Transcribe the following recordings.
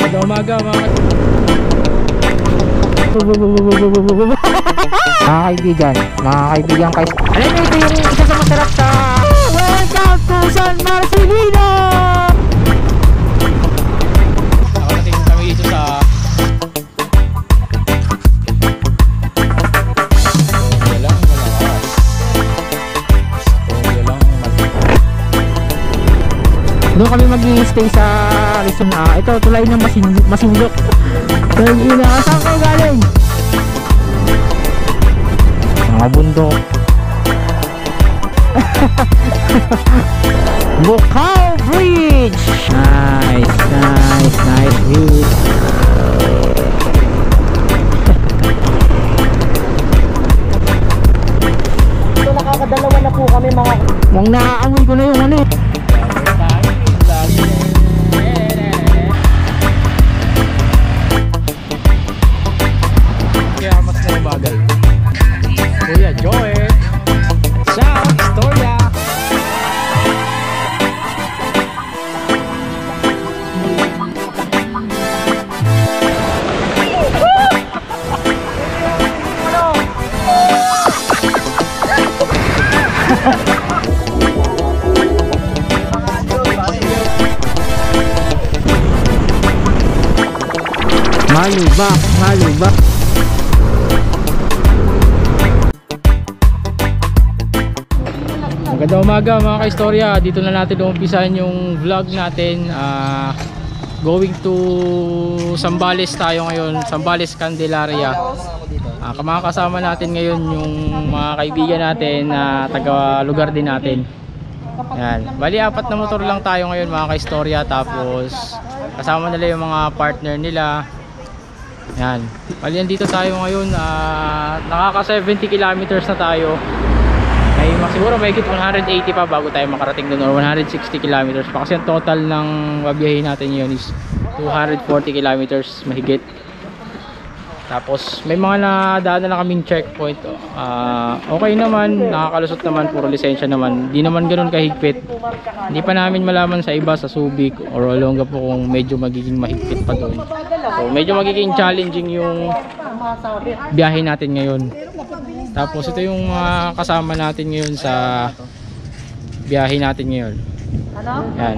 Magandang umaga mga kaibigan guys. Alam mo ito yung isa sa masarap sa Welcome to San Marcelino. Nakarating kami dito sa doon kami mag-i-stay sa Rizon. Ito tulay ng Masinlok. Saan kayo galing? Mga bundok. Bukaw Bridge. Nice view. Ito nakakadalawa na po kami mga. Mukhang naaamoy ko na yung ano eh. Kuya Joel sa Historia. Malubak. Magandang umaga mga ka-istorya. Dito na natin umpisahan yung vlog natin. Going to Zambales tayo ngayon, Zambales, Candelaria. Mga kasama natin ngayon yung mga kaibigan natin na taga lugar din natin. Yan. Bali 4 na motor lang tayo ngayon mga ka-istorya. Tapos kasama nila yung mga partner nila. Yan. Bali dito tayo ngayon. Nakaka 70 kilometers na tayo. Siguro may higit 180 pa bago tayo makarating doon, or 160 kilometers pa, kasi ang total ng babiyahin natin yun is 240 kilometers mahigit. Tapos may mga nadaan na lang kaming checkpoint. Okay naman, nakakalusot naman, puro lisensya naman, di naman ganoon kahigpit. Hindi pa namin malaman sa iba, sa Subic or Olonga po, kung medyo magiging mahigpit pa doon. So medyo magiging challenging yung biyahe natin ngayon. Tapos ito yung kasama natin ngayon sa biyahe natin ngayon. Yan.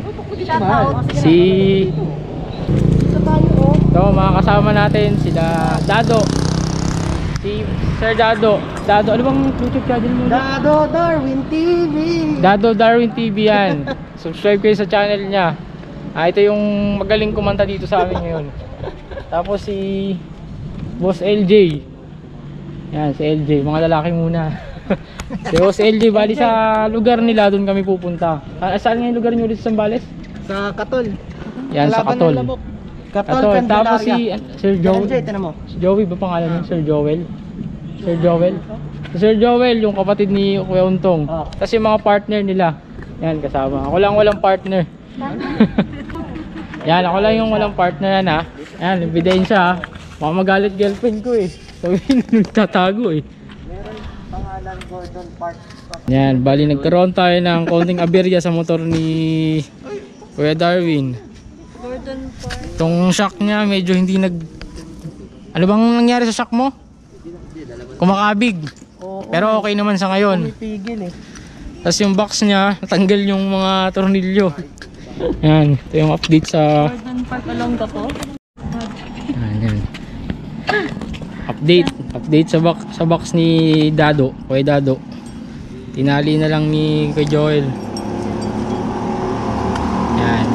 Ito mga kasama natin, sila Dado. Si Sir Dado. Ano bang YouTube channel mo? Dado Darwin TV. Dado Darwin TV yan. Subscribe kayo sa channel niya. Ito yung magaling kumanta dito sa amin ngayon. Tapos si Boss LJ. Yan, si LJ, mga lalaki muna. Si Boss LJ, bali sa lugar nila, doon kami pupunta. Saan nga yung lugar nyo ulit sa Zambales? Sa Katol. Yan, sa Katol. Katol, tapos si Sir Joel. Si Joey ba pangalan niya? Sir Joel. Sir Joel, yung kapatid ni Kuya Untong. Tapos yung mga partner nila. Yan, kasama. Ako lang walang partner. Yan, ako lang yung walang partner yan ha. Yan, ebidensya ha. Baka magalit girlfriend ko eh. Sabi nagtatago eh. Meron pangalan Gordon Park. Yan, bali nagkaroon tayo ng konting aberya sa motor ni Kuya Darwin. Gordon Park. Itong shock niya medyo hindi Ano bang nangyari sa shock mo? Kumakabig. Pero okay naman sa ngayon. Pumipigil eh. Tapos yung box niya, natanggal yung mga tornilyo. Yan, ito yung update sa Gordon Park along ka po. yan. Update sa box ni Dado, Kuya Dado. Tinali na lang ni Kuya Joel. Yan.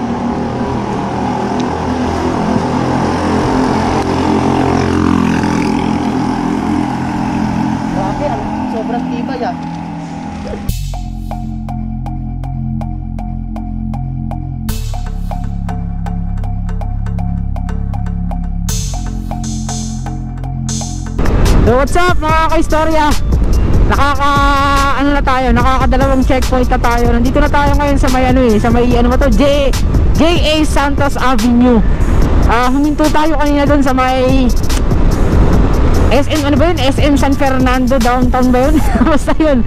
Grabe, sobrang tibay ah. So what's up mga ka-istorya? Nakakadalawang checkpoint na tayo. Nandito na tayo ngayon sa may JA Santos Avenue. Huminto tayo kanina doon sa may SM, SM San Fernando downtown ba yun? Basta yun.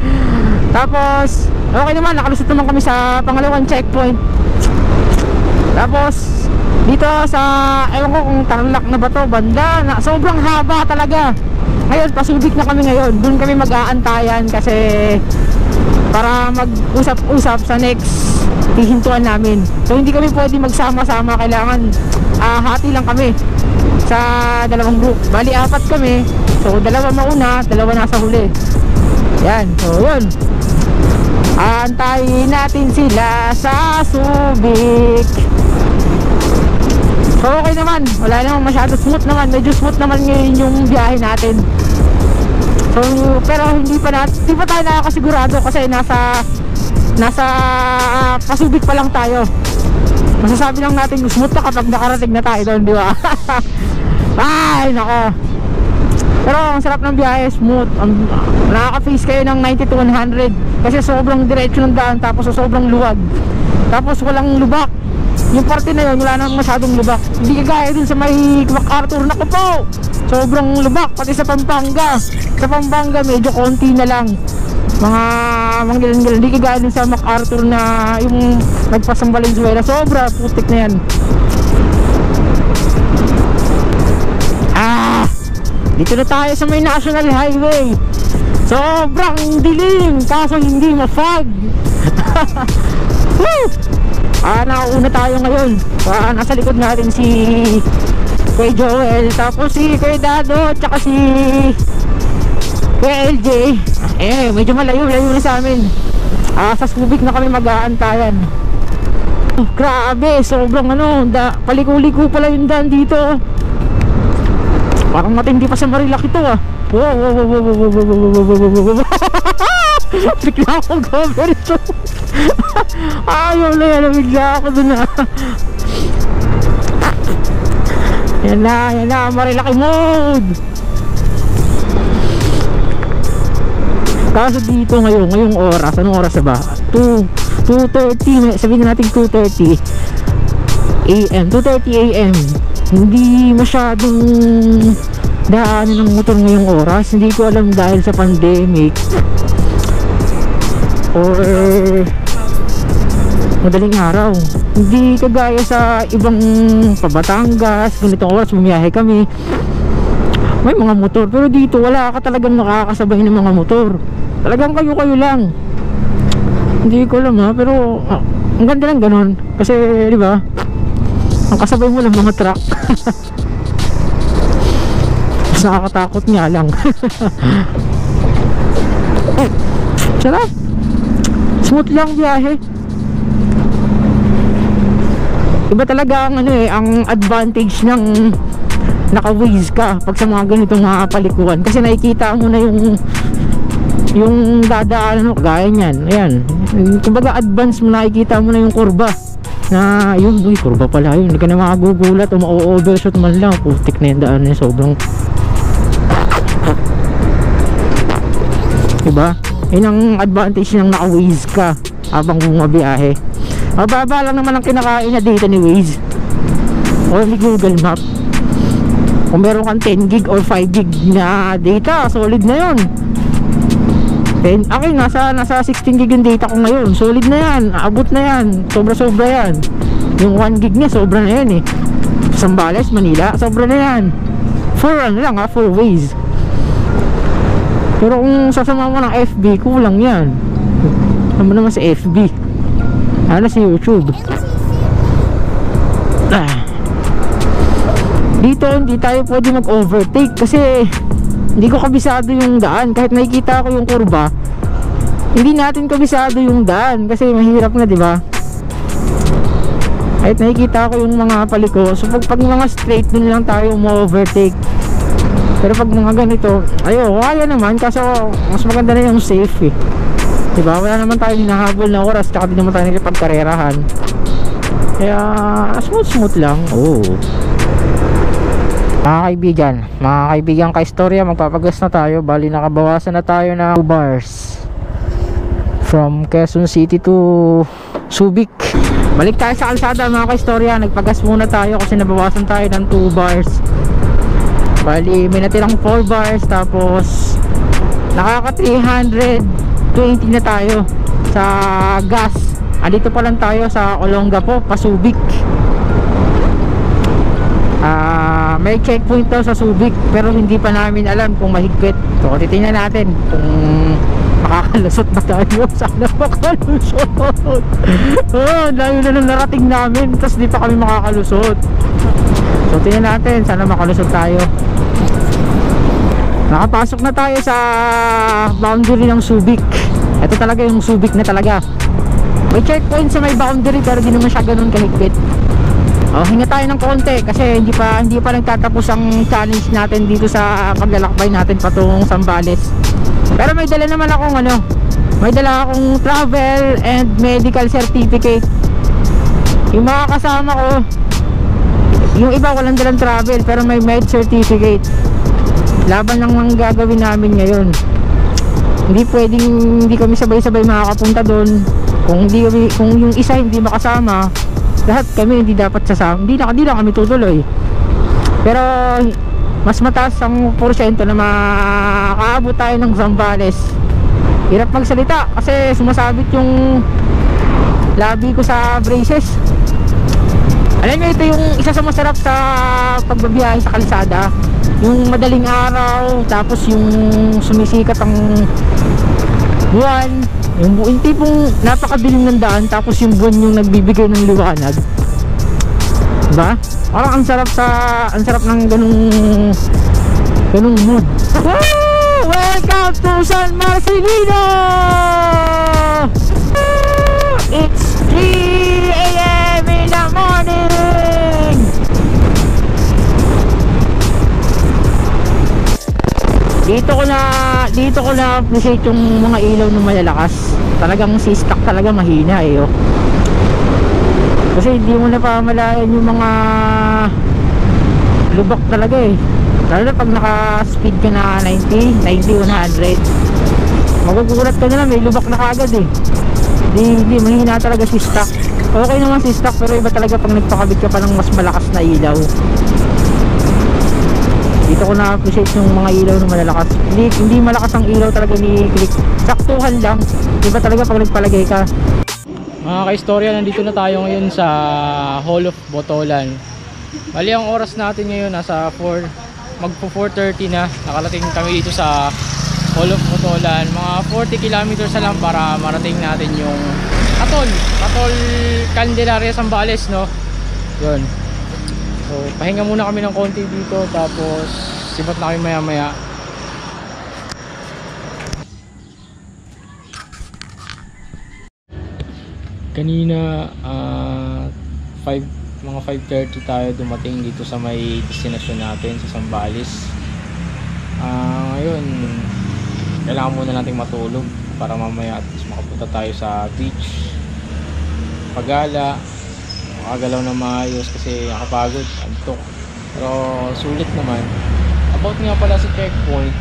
Tapos okay naman, nakalusot naman kami sa pangalawang checkpoint. Tapos dito sa, ewan ko kung Tarlac na ba to, banda na sobrang haba talaga. Ngayon Pasubik na kami ngayon, doon kami mag-aantayan kasi para mag-usap-usap sa next hihintuan namin. So hindi kami pwede magsama-sama, kailangan hati lang kami sa dalawang group. Bali 4 kami, so 2 mauna, 2 nasa huli. Yan, so yun, antayin natin sila sa Subic. So okay naman, wala namang masyado, smooth naman, medyo smooth naman ngayon yung biyahe natin. So pero hindi pa tayo nakakasigurado kasi nasa Pasubik pa lang tayo. Masasabi lang natin kung smooth na kapag nakarating na tayo doon, di ba? Ay nako, pero ang sarap ng biyahe, smooth. Nakaka-face kayo ng 90 to 100 kasi sobrang diretso ng daan, tapos sobrang luwag, tapos walang lubak. Yung parte na yun, wala nang masyadong lubak. Hindi kagaya dun sa may MacArthur, naku po, sobrang lubak. Pati sa Pampanga, medyo konti na lang, mga gilan-gilan. Hindi kagaya dun sa MacArthur na yung nagpasang Valenzuela, sobra putik na yan. Dito na tayo sa may National Highway. Sobrang dilim, kaso hindi ma-fog. Woo! Nakauna tayo ngayon. Nasa likod natin si Kuya Joel, tapos si Kuya Dado, tsaka si Kuya LJ. Medyo malayo na sa amin. Sa Subic na kami mag-aantayan. Grabe, sobrang paliko-liko pala yung daan dito. Parang matindi pa sa Marilac ito Bigla akong cover ito. Ayaw na yan, bigla ako dun Yan na, Marilac mode. Kaso dito ngayong oras, anong oras na ba? 2:30, sabihin na natin 2:30 AM, 2:30 AM. Hindi masyadong daanan ng motor ngayong oras. Hindi ko alam dahil sa pandemic or madaling araw. Hindi kagaya sa ibang Batangas, ganitong oras bumiyahe kami, may mga motor, pero dito wala ka talagang nakakasabay ng mga motor. Talagang kayo lang. Hindi ko alam pero ang ganda lang ganon kasi di ba, ang kasabay mo lang mga truck. Mas nakakatakot nga lang. Sarap, smooth lang biyahe. Iba talaga ang ang advantage ng naka-Waze ka pag sa mga ganitong palikuan, kasi nakikita mo na yung dadaan gaya niyan. Ayan, kumbaga advance mo, nakikita mo na yung kurba na yun, kurba pala yun. Hindi ka na makagugulat o ma-overshot man lang. Putik na yung daan niya, sobrang diba? Yun ang advantage ng naka-Waze ka habang bumabiyahe. Mababa lang naman ang kinakain na data ni Waze o ni Google Map. Kung meron kang 10 gig or 5 gig na data, solid na yun. Akin nasa 16 gig yung data ko ngayon, solid na yan, abot na yan, sobra yan. Yung 1 gig niya sobra na yan Zambales, Manila, sobra na yan. For Waze. Pero kung sasama mo ng FB, kulang yan. Ano naman sa FB, sa YouTube. Dito hindi tayo pwede mag-overtake kasi hindi ko kabisado yung daan. Kahit nakikita ko yung kurba, hindi natin kabisado yung daan kasi mahirap na, di ba? Kahit nakikita ko yung mga paliko, so pag mga straight, dun lang tayo mo-overtake. Pero pag mga ganito, kaya naman, kaso mas maganda na yung safe diba? Wala naman tayo hinahabol na oras, tsaka di naman tayo nakipagkarerahan. Kaya smooth lang. Mga kaibigan, ka-istorya, magpapagas na tayo. Bali nakabawasan na tayo na 2 bars from Quezon City to Subic. Balik tayo sa kalsada mga ka-istorya. Nagpagas muna tayo kasi nabawasan tayo ng 2 bars. Bali may natirang 4 bars, tapos nakaka 320 na tayo sa gas. Andito pa lang tayo sa Olongapo, Pasubik. May checkpoint daw sa Subic, pero hindi pa namin alam kung mahigpit. So titingnan natin kung makakalusot ba tayo. Sana makalusot. Layo na nung narating namin, tapos di pa kami makakalusot. So tingnan natin, sana makalusot tayo. Nakapasok na tayo sa boundary ng Subic. Ito talaga yung Subic na talaga. May checkpoint sa may boundary, pero di naman siya ganun kahigpit. Hinga tayo ng konti kasi hindi pa nagtatapos ang challenge natin dito sa paglalakbay natin patungong Zambales. Pero may dala naman akong may dala akong travel and medical certificate. Yung mga kasama ko, yung iba walang dalang travel pero may med certificate. Laban lang ang gagawin namin ngayon. Hindi kami sabay-sabay makakapunta doon. Kung yung isa hindi makasama, lahat kami hindi dapat sasama. Hindi lang kami tutuloy. Pero mas mataas ang porsyento na makaabot tayo ng Zambales. Hirap magsalita kasi sumasabit yung labi ko sa braces. Alam niyo, ito yung isa sa masarap sa pagbabiyahe sa kalsada. Yung madaling araw, tapos yung sumisikat ang buwan, yung tipong napakadilim ng daan, tapos yung buwan yung nagbibigay ng liwanag. Diba? Parang ang sarap ng ganung mood. Woo! Welcome to San Marcelino! It's 3 AM in the morning! Dito ko na appreciate yung mga ilaw ng malalakas. Talagang si stock talaga mahina eh. Kasi hindi mo na pamalayan yung mga lubak talaga eh. Lalo na pag naka-speed ka na 90, 100. Magugulat ka na lang, may lubak na kagad eh. Hindi mahina talaga si stock. Okay naman si stock, pero iba talaga pag nagpakabit ka pa ng mas malakas na ilaw. Dito ko na-appreciate yung mga ilaw na malalakas. Hindi malakas ang ilaw talaga ni Click. Saktuhan lang. Iba talaga pag nagpalagay ka. Mga kaistorya, nandito na tayo ngayon sa Hall of Botolan. Bali ang oras natin ngayon nasa magpo 4:30 na. Nakarating kami dito sa Hall of Botolan. Mga 40 kilometers na lang para marating natin yung Atol Candelaria, Zambales, no? Yun. So pahinga muna kami ng konti dito, tapos sibat na kami maya maya. Kanina mga 5:30 tayo dumating dito sa may destinasyon natin sa Zambales. Ngayon kailangan muna nating matulog para mamaya at least makapunta tayo sa beach, pagala, makagalaw na maayos kasi nakapagod, antok, pero sulit naman. About nga pala sa checkpoint,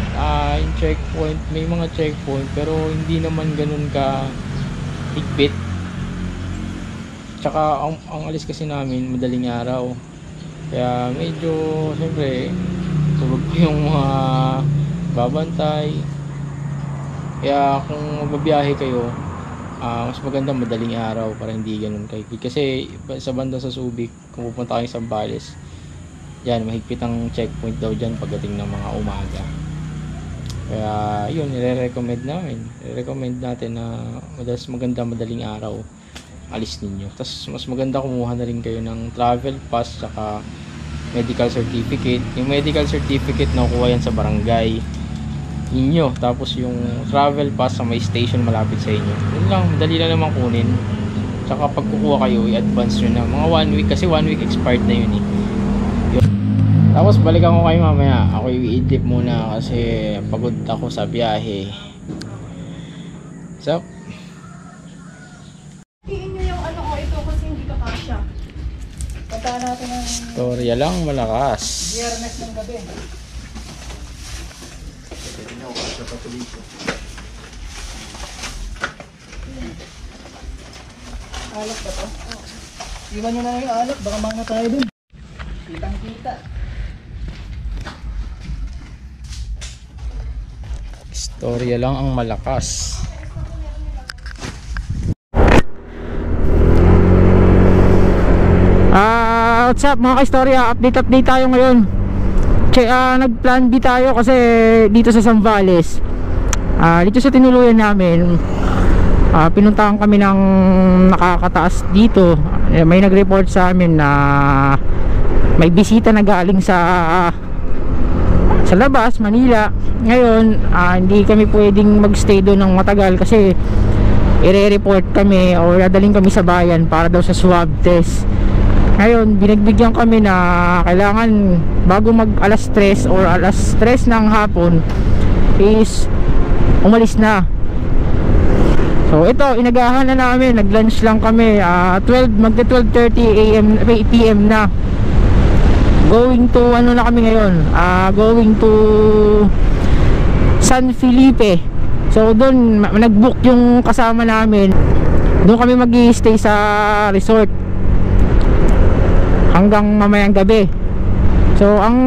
yung checkpoint, may mga checkpoint pero hindi naman ganun ka higpit. Tsaka ang alis kasi namin madaling araw, kaya medyo siyempre tulog ko yung mga babantay. Kaya kung magbabiyahe kayo, mas maganda madaling araw para hindi ganun kahigpit. Kasi sa banda sa Subic, kung pupunta kayo sa Zambales, yan, mahigpit ang checkpoint daw dyan pagdating ng mga umaga. Kaya yun, i-recommend natin na maganda madaling araw alis ninyo. Tapos mas maganda kumuha na rin kayo ng travel pass saka medical certificate. Yung medical certificate nakukuha yan sa barangay inyo, tapos yung travel pass sa may station malapit sa inyo. Yun lang, madali lang naman kunin. Tsaka pag kukuha kayo, i-advance nyo na mga 1 week, kasi 1 week expired na yun eh. Yun. Tapos balikan ko kayo mamaya. Ako i-idlip muna kasi pagod ako sa biyahe. So storya lang malakas. Biyernes ng gabi. Alak ba to? Iwan nyo na yung alak, baka mga tayo dun. Kitang kita. Storya lang ang malakas. what's up mga ka-istorya? Update tayo ngayon. Nag-plan B tayo kasi dito sa Zambales. Dito sa tinuluyan namin, pinuntahan kami ng nakakataas dito. May nag-report sa amin na may bisita na galing sa labas, Manila. Ngayon, hindi kami pwedeng magstay doon ng matagal kasi i-report kami o dadaling kami sa bayan para daw sa swab test. Ngayon, binagbigyan kami na kailangan bago mag alas 3 or alas 3 ng hapon is umalis na. So ito, inagahan na namin, nag-lunch lang kami, 12:30 PM na. Going to ano na kami ngayon, going to San Felipe. So doon nag-book yung kasama namin. Doon kami mag-i-stay sa resort hanggang mamayang gabi. So ang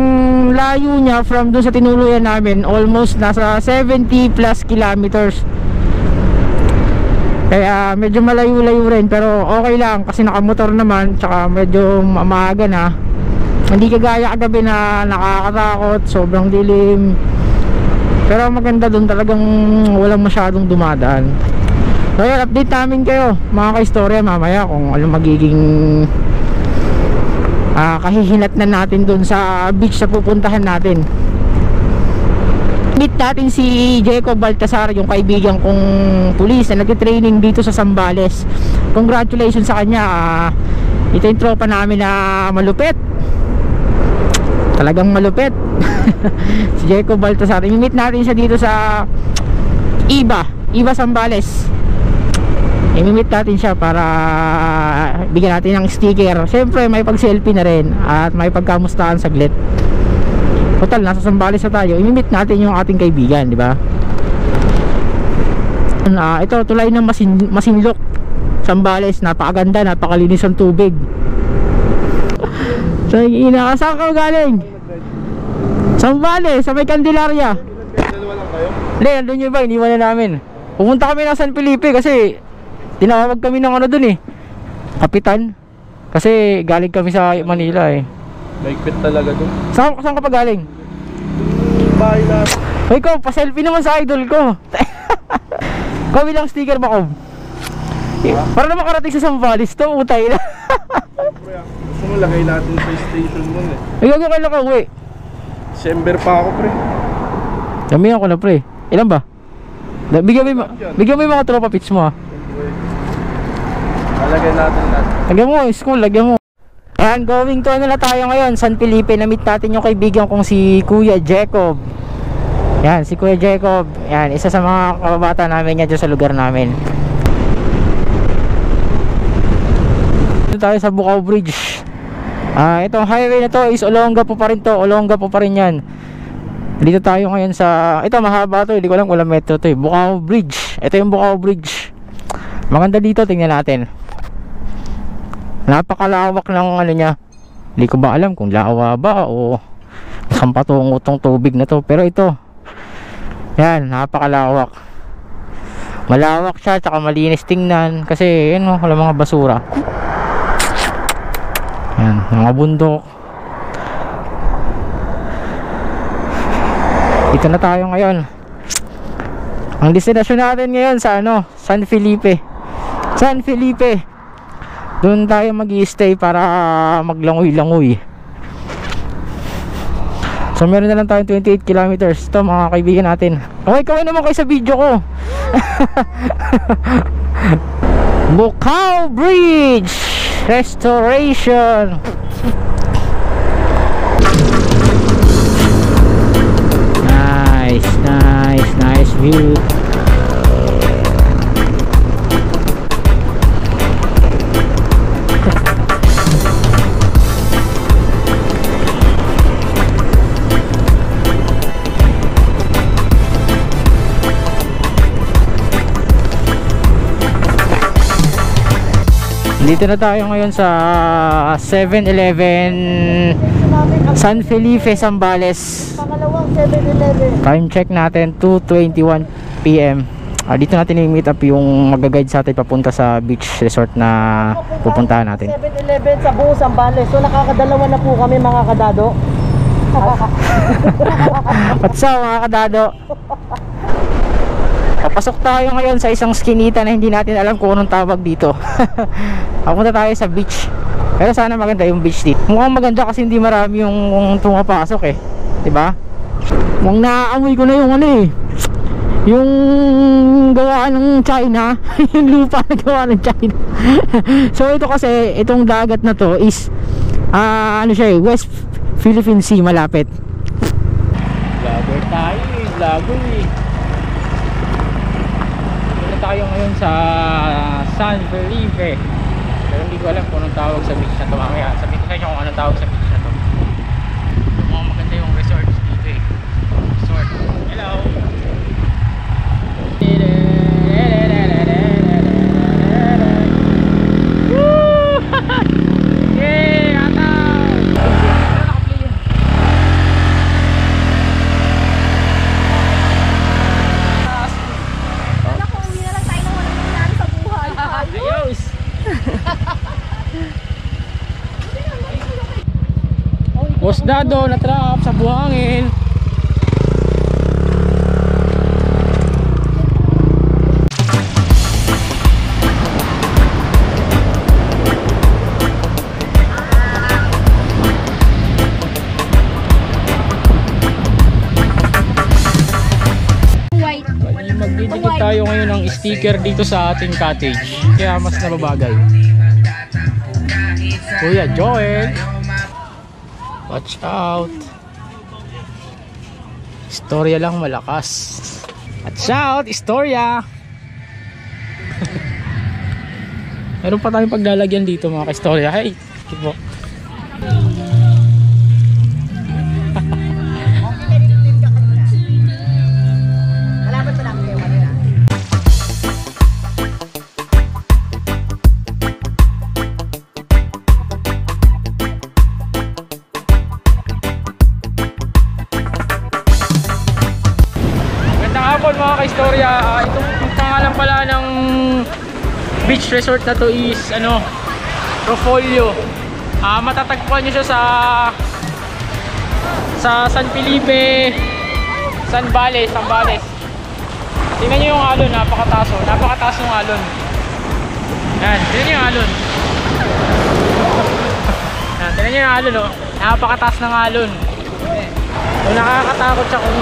layo niya from doon sa tinuluyan namin, almost nasa 70 plus kilometers. Kaya medyo malayo-layo rin, pero okay lang kasi nakamotor naman, tsaka medyo maaga na. Hindi kagaya kagabi na nakakatakot, sobrang dilim. Pero maganda doon, talagang walang masyadong dumadaan. So yun, update namin kayo mga ka-istorya mamaya kung ano magiging kahihinat na natin doon sa beach na pupuntahan natin. Meet natin si Jacob Baltasar, yung kaibigan kong pulis na nag-training dito sa Zambales. Congratulations sa kanya. Ito yung tropa namin na malupit, talagang malupit. Si Jacob Baltasar, i-meet natin siya dito sa Iba Zambales. I-meet natin siya para bigyan natin ng sticker. Siyempre may pag-selfie na rin at may pagkamustahan saglit. Total, nasa Zambales na tayo, i-meet natin yung ating kaibigan, di ba? Ito, tulay ng Masinloc, Zambales. Napakaganda, napakalinis ang tubig. So, saan ka galing? Zambales, sa may Candelaria. Dalawa lang kayo? Hindi, nandun yung iba, iniwan na namin. Pumunta kami ng San Felipe kasi tinawag kami ng ano dun kapitan. Kasi galing kami sa Manila Maigpit talaga dun. Saan ka pa galing? Bahay na. Hoy ko, pa-selfie naman sa idol ko. Kami lang sticker ba ko? Para naman karating sa Zambales to, utay na. Gusto mo lagay natin sa station mo Ikaw kailan ka uwi? December pa ako pre. Damihan ko na pre. Ilan ba? Bigyan mo yung mga tropa pits mo Lalagay natin natin. Lagyan mo, school, lagyan mo. Ayan, going to ano na tayo ngayon, San Felipe. Na-meet natin yung kaibigan kong si Kuya Jacob. Yan, si Kuya Jacob. Yan, isa sa mga kababata namin yan dyan sa lugar namin. Dito tayo sa Bukaw Bridge. Itong highway na to is Olongapo pa rin to. Olongapo pa rin yan. Dito tayo ngayon sa, ito mahaba to, hindi ko alam kung ilang metro to Bukaw Bridge. Ito yung Bukaw Bridge. Maganda dito, tingnan natin. Napakalawak ng ano niya. Hindi ko ba alam kung lawa ba o saan patungo tong tubig na to. Pero ito, yan, napakalawak. Malawak siya, tsaka malinis tingnan. Kasi yun wala mga basura. Yan, mga bundok. Dito na tayo ngayon. Ang destinasyon natin ngayon sa San Felipe. San Felipe. Doon tayo mag-i-stay para maglangoy-langoy. So meron na lang tayong 28 kilometers. Ito mga kaibigan natin. Kaway naman kayo sa video ko. Bukaw Bridge Restoration. Nice view. Dito na tayo ngayon sa 7-Eleven San Felipe, Zambales. Pangalawang 7-Eleven. Time check natin 2:21 PM. Dito natin i-meet up yung mag-guide sa atin papunta sa beach resort na pupuntahan natin. 7-Eleven sa buong Zambales. So nakakadalawa na po kami mga kadado. What's up mga kadado? Papasok tayo ngayon sa isang skinita na hindi natin alam kung anong tawag dito. Papunta tayo sa beach. Pero sana maganda yung beach dito. Mukhang maganda kasi hindi marami yung pumapasok eh, 'di ba? Mukhang naaamoy ko na yung ano eh, yung gawaan ng China. Yung lupa na gawa ng China. So ito kasi, itong dagat na to is ano siya eh, West Philippine Sea, malapit. Vlogger tayo eh, vlogger eh. Dito tayo ngayon sa San Felipe. Pero hindi ko alam kung anong tawag sa beach na to. Mamaya sabihin ko sa inyo kung anong tawag sa beach na to. Mukhang maganda yung resorts dito eh. Resort. Hello. Yay! Ataw! Wala ko, uwi na lang tayo ng walang nangyari sa buhay. Ayos! Boss Dado, na-trap sa buhangin. White. Magdidikit tayo ngayon ng sticker dito sa ating cottage. Kaya mas nababagay. Kuya Joel, watch out. Istorya lang malakas. Watch out, istorya. Meron pa tayong paglalagyan dito mga ka-istorya. Hey, tipo. Malaban pa namin kayo kanina. Magandang hapon mga ka-istorya. Itong pangalan pala ng beach resort na to is Rofolio. Matatagpuan nyo siya sa San Felipe, Zambales. Tingnan nyo yung alon, napakataas yung alon. Yan, tingnan nyo yung alon. Yan, tingnan nyo yung alon, oh. Napakataas ng alon. So, nakakatakot siya kung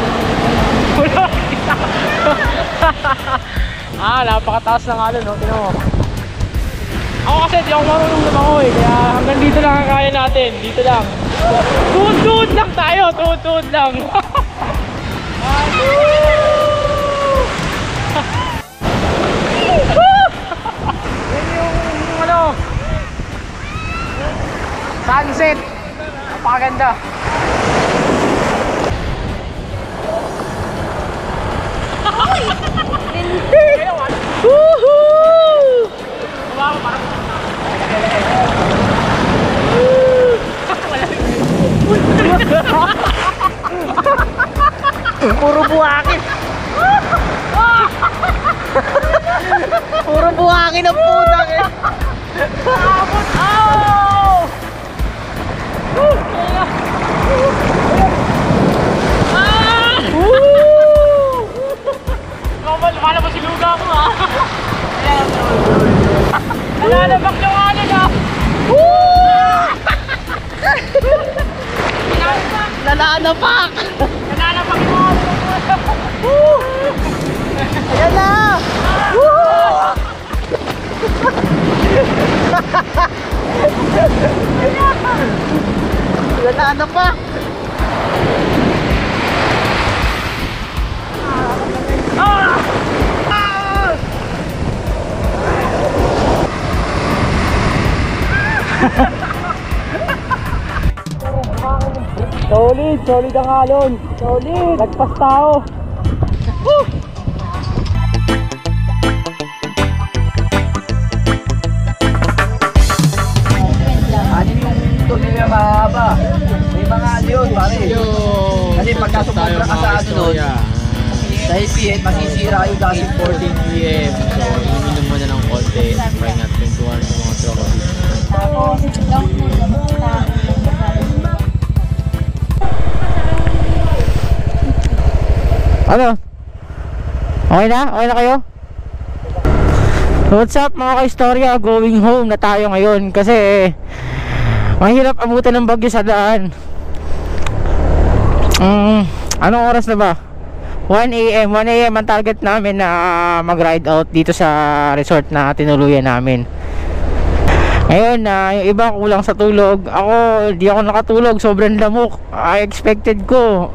napakataas ng alon, no? Tingnan mo. Ako kasi di ako marunong lumangoy, kaya hanggang dito lang ang kaya natin. Dito lang. Tuhod-tuhod lang tayo, tuhod-tuhod lang. Yan yung sunset. Napakaganda. Woohoo! Puro buhangin. Puro buhangin ang puta eh. Abot! Ow! Lumalabas si luga mo ah. Nalalabak yung alin ah. Nananapak! Nalalabak yung alin. Ayan na! Nananapak! Solid ang alon. Solid. Lagpas tao. Woo! Ano yung tunil na mahaba? May mga ano yun, pare. Kasi pagka sumobra ka sa ano doon, sa EPN, masisira yung Pasig. 8:14 PM. So, ininom mo na ng konti. Try natin yung tuwan ng mga tropa dito. Tapos, lang po na Ano? Okay na? Okay na kayo? What's up mga ka-istorya? Going home na tayo ngayon kasi mahirap abutan ng bagyo sa daan. Anong oras na ba? 1 AM. 1 AM ang target namin na mag-ride out dito sa resort na tinuluyan namin. Ngayon yung iba kulang sa tulog. Ako, di ako nakatulog. Sobrang lamok. I expected ko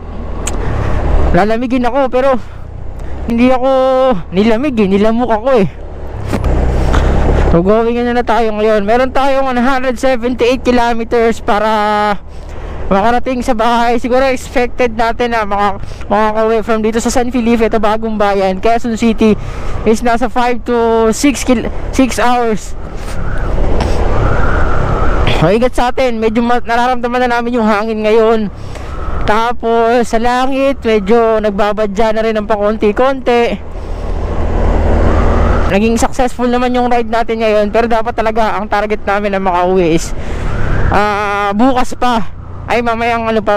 lalamigin ako pero hindi ako nilamig eh. Nilamok ako eh. So going na tayo ngayon. Meron tayong 178 kilometers para makarating sa bahay. Siguro expected natin na makaka-away from dito sa San Felipe, ito bagong bayan, Quezon City, is nasa 5 to 6 hours. Maigat sa atin, medyo nararamdaman na namin yung hangin ngayon. Tapos sa langit medyo nagbabadya na rin ng pakonti-konti. Naging successful naman yung ride natin ngayon, pero dapat talaga ang target namin na makauwi is bukas pa. Ay mamayang ano pa,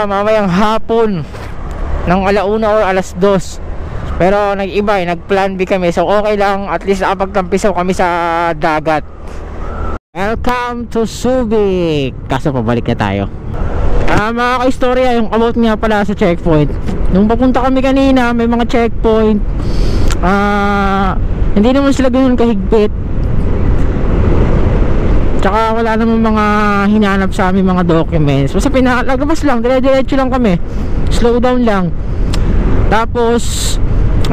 mamayang hapon ng 1:00 or 2:00. Pero nag-iba nag-plan B kami, so okay lang, at least nakapagtampisaw kami sa dagat. Welcome to Subic. Kaso pabalik na tayo. Mga ka-istorya, yung about nga pala sa checkpoint. Nung papunta kami kanina, may mga checkpoint, hindi naman sila ganoon kahigpit. Tsaka wala naman mga hinanap sa aming mga documents. Basta pinalagabas lang, dire-diretso lang kami, slow down lang. Tapos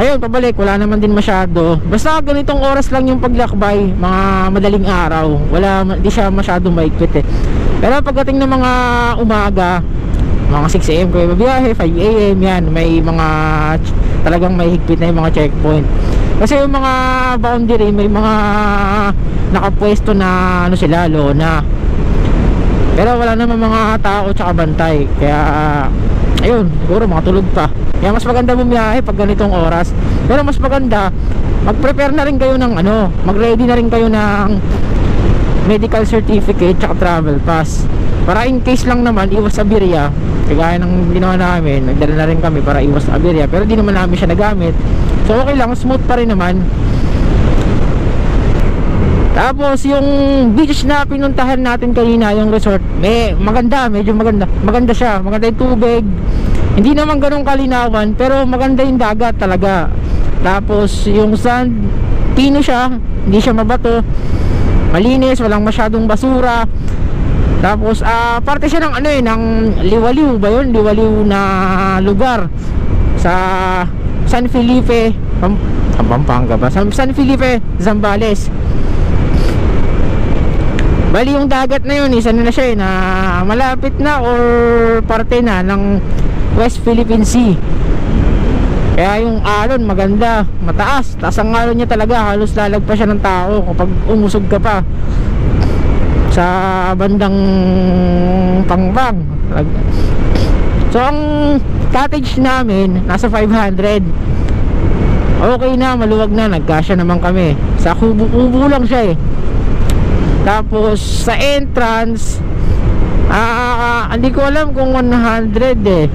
ayun, pabalik, wala naman din masyado. Basta ganitong oras lang yung paglakbay, mga madaling araw. Di siya masyado maigpit eh. Pero pagdating ng mga umaga, mga 6 AM kayo babiyahe, 5 AM yan, may mga talagang may higpit na yung mga checkpoint. Kasi yung mga boundary, may mga nakapwesto na ano sila, lona. Pero wala naman mga tao tsaka bantay. Kaya ayun, siguro makatulog pa. Kaya mas maganda bumiyahe pag ganitong oras. Pero mas maganda, mag-prepare na rin kayo ng mag-ready na rin kayo ng medical certificate tsaka travel pass. Para in case lang naman, iwas aberya. Kagaya ng ginawa namin, nagdala na rin kami para iwas aberya. Pero di naman namin siya nagamit. So okay lang, smooth pa rin naman. Tapos yung beach na pinuntahan natin kanina, yung resort, maganda, medyo maganda siya, maganda yung tubig. Hindi naman ganun kalinawan, pero maganda yung dagat talaga. Tapos yung sand, pino siya, hindi siya mabato, malinis, walang masyadong basura. Tapos parte siya ng ng liwaliw ba yun? Liwaliw na lugar sa San Felipe, Pampanga ba? San Felipe, Zambales. Bali yung dagat na yun, isa na siya na malapit na or parte na ng West Philippine Sea. Kaya yung alon maganda, mataas. Taas ang alon niya talaga, halos lalagpas siya ng tao kapag umusog ka pa sa bandang Pangpang. So ang cottage namin nasa 500. Okay na, maluwag na, nagkasya naman kami. Sa kubo-kubo lang siya eh. Tapos sa entrance, hindi ko alam kung 100 eh,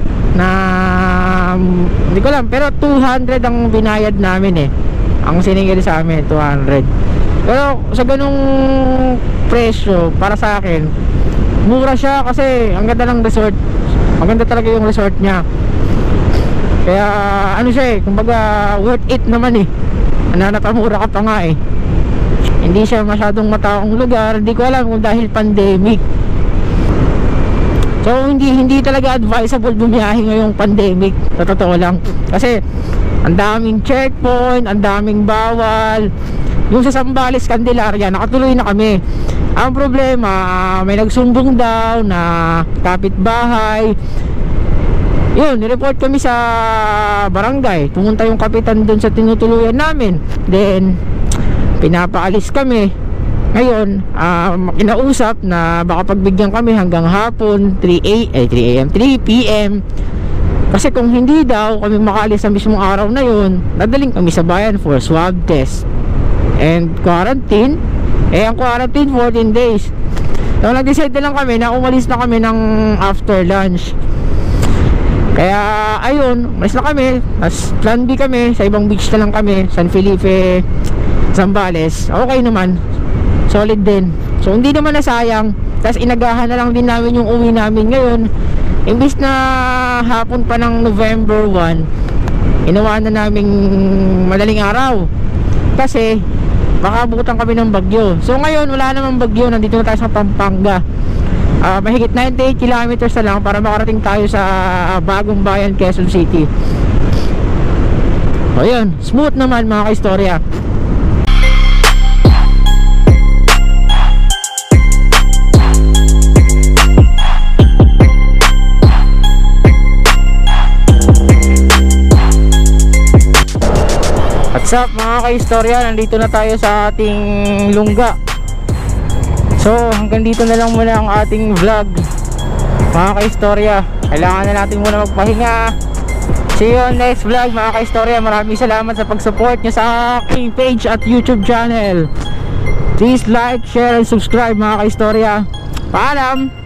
hindi ko alam, pero 200 ang binayad namin eh. Ang siningil sa amin 200. Pero sa ganung presyo, para sa akin mura siya kasi ang ganda ng resort. Maganda talaga yung resort niya. Kaya siya eh, kumbaga worth it naman eh. Napakamura ka pa nga eh. Hindi siya masyadong mataong lugar. Hindi ko alam kung dahil pandemic. So hindi talaga advisable bumiyahe ngayong pandemic. Sa totoo lang. Kasi ang daming checkpoint, ang daming bawal. Yung sa Zambales, Candelaria, nakatuloy na kami. Ang problema, may nagsumbong daw na kapitbahay. Yun, nireport kami sa barangay. Pumunta yung kapitan dun sa tinutuluyan namin. Then pinapaalis kami. Ngayon, kinausap na baka pagbigyan kami hanggang hapon 3 PM. Kasi kung hindi daw kami makaalis sa mismong araw na yun, dadaling kami sa bayan for swab test and quarantine. Ang quarantine 14 days. So nag-decide na lang kami na umalis na kami ng after lunch. Kaya ayun, umalis na kami. Tapos plan B kami, sa ibang beach na lang kami, San Felipe, Zambales. Okay naman, solid din. So hindi naman nasayang. Tapos inagahan na lang din namin yung uwi namin ngayon. Imbis na hapon pa ng November 1, inawa na naming madaling araw kasi baka abutan kami ng bagyo. So ngayon wala namang bagyo, nandito na tayo sa Pampanga. Mahigit 98 kilometers na lang para makarating tayo sa bagong bayan, Quezon City. Ayun, smooth naman mga kaistorya. What's up mga kaistorya, nandito na tayo sa ating lungga. So hanggang dito na lang muna ang ating vlog mga kaistorya. Kailangan na natin muna magpahinga. See you on next vlog mga kaistorya. Maraming salamat sa pag-support nyo sa aking page at YouTube channel. Please like, share, and subscribe mga kaistorya. Paalam!